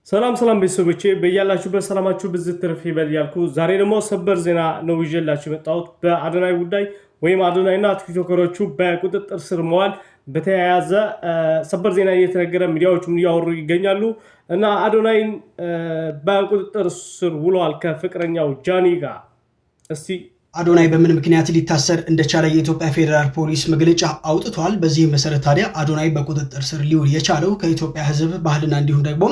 ሰላም ሰላም ቤተሰቦቼ በያላችሁበት ሰላማችሁ ብዝት ትርፍ ይበል ያልኩ ዛሬ ደግሞ ሰበር ዜና ነው ይዤላችሁ የመጣሁት በአዶናይ ጉዳይ ወይም አዶናይና ቲክቶከሮቹ በቁጥጥር ስር መዋል በተያያዘ ሰበር ዜና እየተነገረ ሚዲያዎቹም እያወሩ ይገኛሉ እና አዶናይን በቁጥጥር ስር ውሏል ከፍቅረኛው ጃኒ ጋር። እስቲ አዶናይ በምን ምክንያት ሊታሰር እንደቻለ የኢትዮጵያ ፌደራል ፖሊስ መግለጫ አውጥቷል። በዚህ መሰረት ታዲያ አዶናይ በቁጥጥር ስር ሊውል የቻለው ከኢትዮጵያ ሕዝብ ባህልና እንዲሁም ደግሞ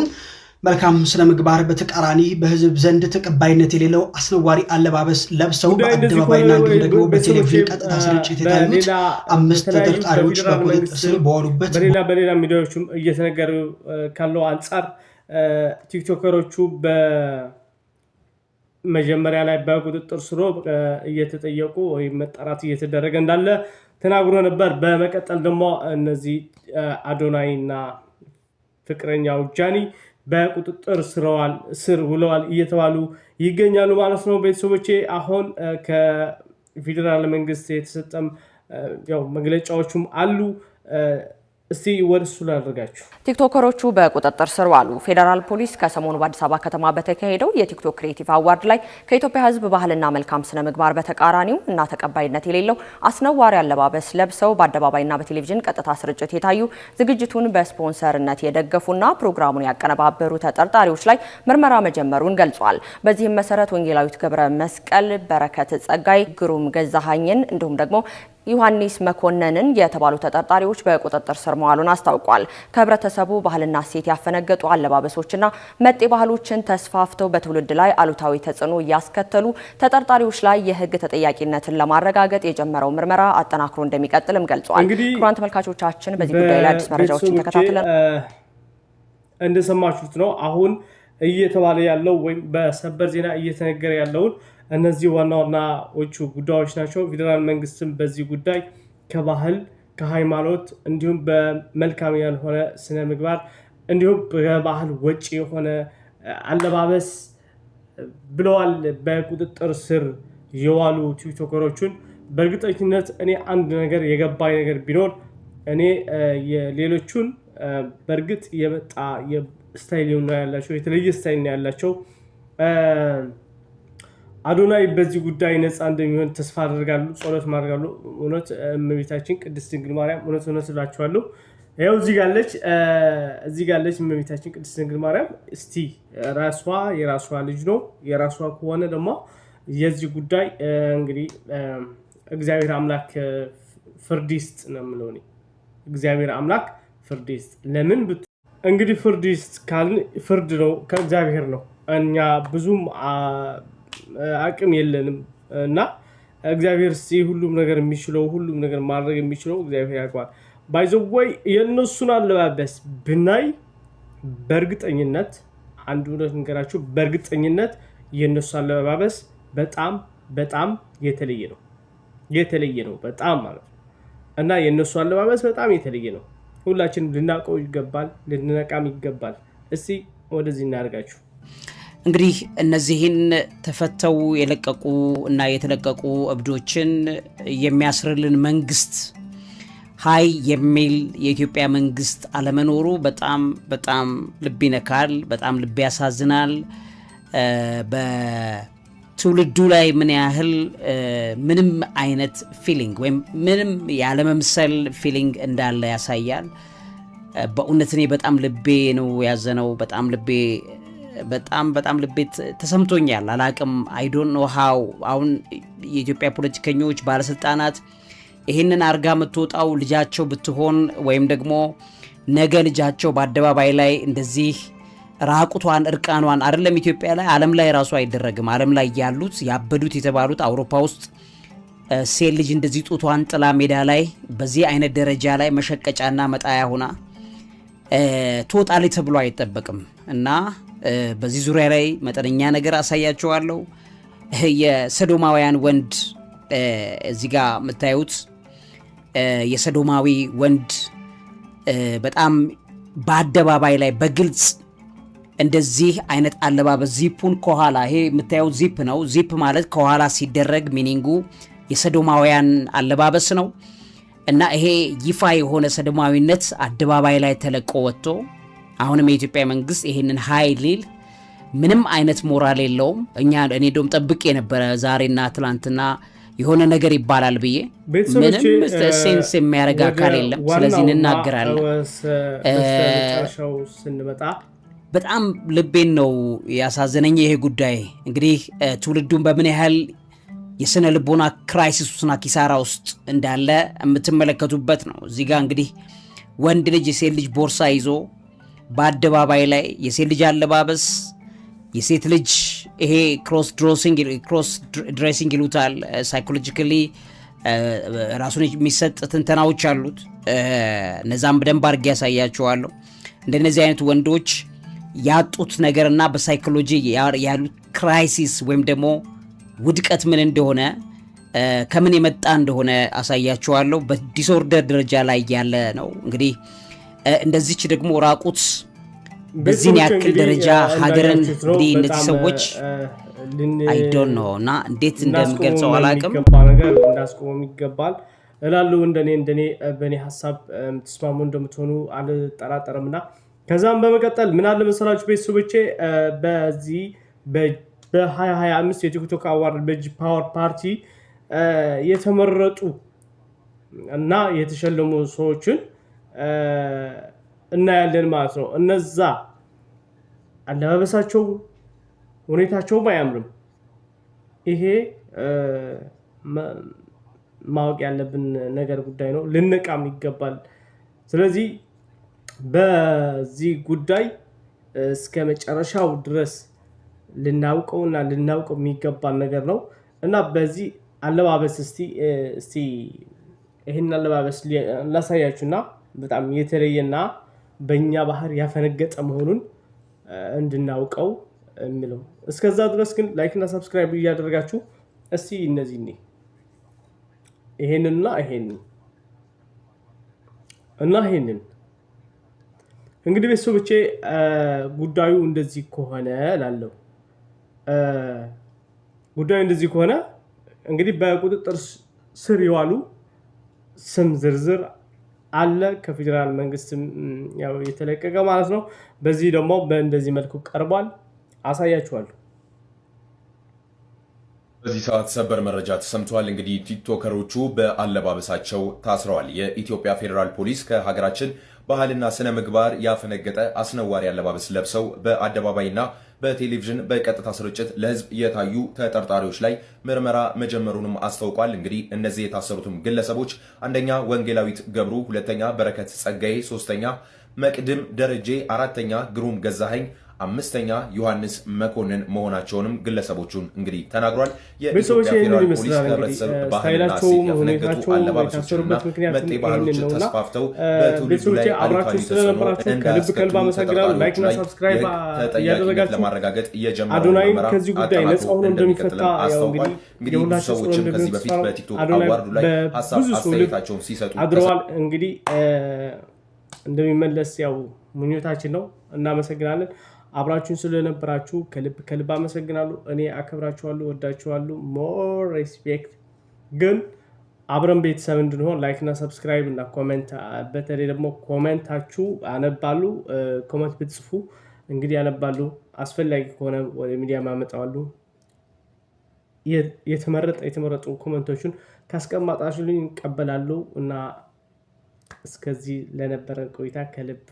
መልካም ስነ ምግባር በተቃራኒ በህዝብ ዘንድ ተቀባይነት የሌለው አስነዋሪ አለባበስ ለብሰው በአደባባይና እንዲሁም ደግሞ በቴሌቪዥን ቀጥታ ስርጭት የታዩት 5 ተጠርጣሪዎች በቁጥጥር ስር በዋሉበት በሌላ ሚዲያዎችም እየተነገሩ ካለው አንጻር ቲክቶከሮቹ በመጀመሪያ ላይ በቁጥጥር ስር እየተጠየቁ ወይም መጣራት እየተደረገ እንዳለ ተናግሮ ነበር። በመቀጠል ደግሞ እነዚህ አዶናይና ፍቅረኛው ጃኒ በቁጥጥር ስር ውለዋል እየተባሉ ይገኛሉ ማለት ነው። ቤተሰቦቼ አሁን ከፌደራል መንግስት የተሰጠም ያው መግለጫዎችም አሉ። እስቲ ወርሱ ላድርጋችሁ። ቲክቶከሮቹ በቁጥጥር ስር ዋሉ። ፌደራል ፖሊስ ከሰሞኑ በአዲስ አበባ ከተማ በተካሄደው የቲክቶክ ክሬቲቭ አዋርድ ላይ ከኢትዮጵያ ሕዝብ ባህልና መልካም ስነ ምግባር በተቃራኒው እና ተቀባይነት የሌለው አስነዋሪ አለባበስ ለብሰው በአደባባይና በቴሌቪዥን ቀጥታ ስርጭት የታዩ ዝግጅቱን በስፖንሰርነት የደገፉና ፕሮግራሙን ያቀነባበሩ ተጠርጣሪዎች ላይ ምርመራ መጀመሩን ገልጿል። በዚህም መሰረት ወንጌላዊት ገብረ መስቀል፣ በረከት ጸጋይ፣ ግሩም ገዛሃኝን እንዲሁም ደግሞ ዮሐንስ መኮንንን የተባሉ ተጠርጣሪዎች በቁጥጥር ስር መዋሉን አስታውቋል። ከህብረተሰቡ ባህልና እሴት ያፈነገጡ አለባበሶችና መጤ ባህሎችን ተስፋፍተው በትውልድ ላይ አሉታዊ ተጽዕኖ እያስከተሉ ተጠርጣሪዎች ላይ የህግ ተጠያቂነትን ለማረጋገጥ የጀመረው ምርመራ አጠናክሮ እንደሚቀጥልም ገልጿል። ክቡራን ተመልካቾቻችን በዚህ ጉዳይ ላይ አዲስ መረጃዎችን ተከታትለን እንደሰማችሁት ነው አሁን እየተባለ ያለው ወይም በሰበር ዜና እየተነገረ ያለውን እነዚህ ዋናዎቹ ጉዳዮች ናቸው። ፌደራል መንግስትም በዚህ ጉዳይ ከባህል ከሃይማኖት እንዲሁም በመልካም ያልሆነ ስነ ምግባር እንዲሁም በባህል ወጪ የሆነ አለባበስ ብለዋል በቁጥጥር ስር የዋሉ ቲክቶከሮቹን። በእርግጠኝነት እኔ አንድ ነገር የገባኝ ነገር ቢኖር እኔ የሌሎቹን በእርግጥ የመጣ ስታይል ነው ያላቸው፣ የተለየ ስታይል ነው ያላቸው። አዶናይ በዚህ ጉዳይ ነፃ እንደሚሆን ተስፋ አደርጋለሁ፣ ጸሎት ማድረጋለሁ። እውነት እመቤታችን ቅድስት ድንግል ማርያም እውነት እላችኋለሁ ያው እዚህ ጋለች እመቤታችን ቅድስት ድንግል ማርያም። እስቲ የራሷ ልጅ ነው፣ የራሷ ከሆነ ደግሞ የዚህ ጉዳይ እንግዲህ እግዚአብሔር አምላክ ፍርድ ይስጥ ነው የምለው እኔ። እግዚአብሔር አምላክ ፍርድ ይስጥ። ለምን እንግዲህ ፍርድ ይስጥ ካልን ፍርድ ነው ከእግዚአብሔር ነው። እኛ ብዙም አቅም የለንም እና እግዚአብሔር ሁሉም ነገር የሚችለው ሁሉም ነገር ማድረግ የሚችለው እግዚአብሔር ያውቃል። ባይዘወይ የነሱን አለባበስ ብናይ በእርግጠኝነት አንድ እውነት ንገራችሁ፣ በእርግጠኝነት የነሱ አለባበስ በጣም በጣም የተለየ ነው በጣም ማለት ነው። እና የነሱ አለባበስ በጣም የተለየ ነው። ሁላችንም ልናውቀው ይገባል፣ ልንነቃም ይገባል። እስቲ ወደዚህ እናደርጋችሁ። እንግዲህ እነዚህን ተፈተው የለቀቁ እና የተለቀቁ እብዶችን የሚያስርልን መንግስት ሀይ የሚል የኢትዮጵያ መንግስት አለመኖሩ በጣም በጣም ልብ ይነካል፣ በጣም ልብ ያሳዝናል። በትውልዱ ላይ ምን ያህል ምንም አይነት ፊሊንግ ወይም ምንም ያለመምሰል ፊሊንግ እንዳለ ያሳያል። በእውነት እኔ በጣም ልቤ ነው ያዘነው። በጣም ልቤ ተሰምቶኛል። አላቅም አይ ዶንት ኖ ሃው። አሁን የኢትዮጵያ ፖለቲከኞች ባለስልጣናት ይሄንን አርጋ የምትወጣው ልጃቸው ብትሆን ወይም ደግሞ ነገ ልጃቸው በአደባባይ ላይ እንደዚህ ራቁቷን እርቃኗን አይደለም ኢትዮጵያ ላይ ዓለም ላይ ራሱ አይደረግም። ዓለም ላይ ያሉት ያበዱት የተባሉት አውሮፓ ውስጥ ሴት ልጅ እንደዚህ ጡቷን ጥላ ሜዳ ላይ በዚህ አይነት ደረጃ ላይ መሸቀጫና መጣያ ሆና ትወጣለች ተብሎ አይጠበቅም እና በዚህ ዙሪያ ላይ መጠነኛ ነገር አሳያቸዋለሁ። የሰዶማውያን ወንድ እዚህ ጋር የምታዩት የሰዶማዊ ወንድ በጣም በአደባባይ ላይ በግልጽ እንደዚህ አይነት አለባበስ ዚፑን ከኋላ ይሄ የምታዩት ዚፕ ነው። ዚፕ ማለት ከኋላ ሲደረግ ሚኒንጉ የሰዶማውያን አለባበስ ነው እና ይሄ ይፋ የሆነ ሰዶማዊነት አደባባይ ላይ ተለቆ ወጥቶ አሁንም የኢትዮጵያ መንግስት ይሄንን ኃይል ምንም አይነት ሞራል የለውም። እኔ ደም ጠብቄ የነበረ ዛሬና ትላንትና የሆነ ነገር ይባላል ብዬ ምንም ሴንስ የሚያደርግ አካል የለም። ስለዚህ እንናገራለን። በጣም ልቤን ነው ያሳዘነኝ ይሄ ጉዳይ። እንግዲህ ትውልዱን በምን ያህል የስነ ልቦና ክራይሲስ ውስጥና ኪሳራ ውስጥ እንዳለ የምትመለከቱበት ነው። እዚህ ጋር እንግዲህ ወንድ ልጅ የሴት ልጅ ቦርሳ ይዞ በአደባባይ ላይ የሴት ልጅ አለባበስ፣ የሴት ልጅ ይሄ ክሮስ ድሬሲንግ ይሉታል፣ ሳይኮሎጂካሊ ራሱን የሚሰጥ ትንተናዎች አሉት። እነዛም በደንብ አድርጌ ያሳያቸዋለሁ። እንደነዚህ አይነት ወንዶች ያጡት ነገርና በሳይኮሎጂ ያሉት ክራይሲስ ወይም ደግሞ ውድቀት ምን እንደሆነ ከምን የመጣ እንደሆነ አሳያቸዋለሁ። በዲስኦርደር ደረጃ ላይ ያለ ነው። እንግዲህ እንደዚች ደግሞ ራቁት በዚህን ያክል ደረጃ ሀገርን እንግዲህ እነዚህ ሰዎች አይ ዶንት ኖ እና እንዴት እንደምገልጸው አላውቅም። ነገር እንዳስቆም ይገባል እላለሁ። እንደኔ በኔ ሐሳብ ተስማሙ እንደምትሆኑ አልጠራጠርምና ከዛም በመቀጠል ምን አለ መሰላችሁ ቤተሰቦቼ በዚህ በ2025 የቲክቶክ አዋርድ በጂ ፓወር ፓርቲ የተመረጡ እና የተሸለሙ ሰዎችን እናያለን ማለት ነው። እነዛ አለባበሳቸው ሁኔታቸውም አያምርም። ይሄ ማወቅ ያለብን ነገር ጉዳይ ነው። ልንቃም ይገባል። ስለዚህ በዚህ ጉዳይ እስከ መጨረሻው ድረስ ልናውቀውና ልናውቀው የሚገባል ነገር ነው እና በዚህ አለባበስ እስቲ ይሄን አለባበስ ላሳያችሁና በጣም የተለየና በእኛ ባህር ያፈነገጠ መሆኑን እንድናውቀው የሚለው። እስከዛ ድረስ ግን ላይክ እና ሰብስክራይብ እያደረጋችሁ እስቲ እነዚህ ይሄንና ይሄንን እንግዲህ ቤተሰቦቼ ጉዳዩ እንደዚህ ከሆነ ላለው ጉዳዩ እንደዚህ ከሆነ እንግዲህ በቁጥጥር ስር የዋሉ ስም ዝርዝር አለ ከፌደራል መንግስትም ያው የተለቀቀ ማለት ነው። በዚህ ደግሞ በእንደዚህ መልኩ ቀርቧል፣ አሳያችኋለሁ። በዚህ ሰዓት ሰበር መረጃ ተሰምቷል። እንግዲህ ቲክቶከሮቹ በአለባበሳቸው ታስረዋል። የኢትዮጵያ ፌዴራል ፖሊስ ከሀገራችን ባህልና ስነ ምግባር ያፈነገጠ አስነዋሪ አለባበስ ለብሰው በአደባባይና በቴሌቪዥን በቀጥታ ስርጭት ለህዝብ የታዩ ተጠርጣሪዎች ላይ ምርመራ መጀመሩንም አስታውቋል። እንግዲህ እነዚህ የታሰሩትም ግለሰቦች አንደኛ ወንጌላዊት ገብሩ፣ ሁለተኛ በረከት ጸጋዬ፣ ሶስተኛ መቅድም ደረጄ፣ አራተኛ ግሩም ገዛኸኝ፣ አምስተኛ ዮሐንስ መኮንን መሆናቸውንም ግለሰቦቹን እንግዲህ ተናግሯል። የኢትዮጵያ ፌዴራል ፖሊስ ከህብረተሰብ ባህልና ሴት ያፈነገጡ አለባበሶችና መጤ ባህሎች ተስፋፍተው በትውልዱ ላይ አሉታዊ ተጽዕኖ እንዳያስከትሉ ተጠያቂነት ለማረጋገጥ የጀመረው ምርመራ አጠናክሮ እንደሚቀጥል አስታውቋል። እንግዲህ ብዙ ሰዎችም ከዚህ በፊት በቲክቶክ አዋርዱ ላይ ሀሳብ አስተያየታቸውን ሲሰጡ እንግዲህ እንደሚመለስ ያው ምኞታችን ነው። እናመሰግናለን። አብራችሁን ስለነበራችሁ ከልብ አመሰግናለሁ። እኔ አከብራችኋለሁ፣ ወዳችኋለሁ። ሞር ሬስፔክት። ግን አብረን ቤተሰብ እንድንሆን ላይክ እና ሰብስክራይብ እና ኮሜንት፣ በተለይ ደግሞ ኮሜንታችሁ አነባሉ። ኮሜንት ብትጽፉ እንግዲህ አነባሉ። አስፈላጊ ከሆነ ወደ ሚዲያ ማመጣዋሉ። የተመረጡ ኮሜንቶችን ካስቀመጣችሁልኝ እንቀበላለሁ እና እስከዚህ ለነበረን ቆይታ ከልብ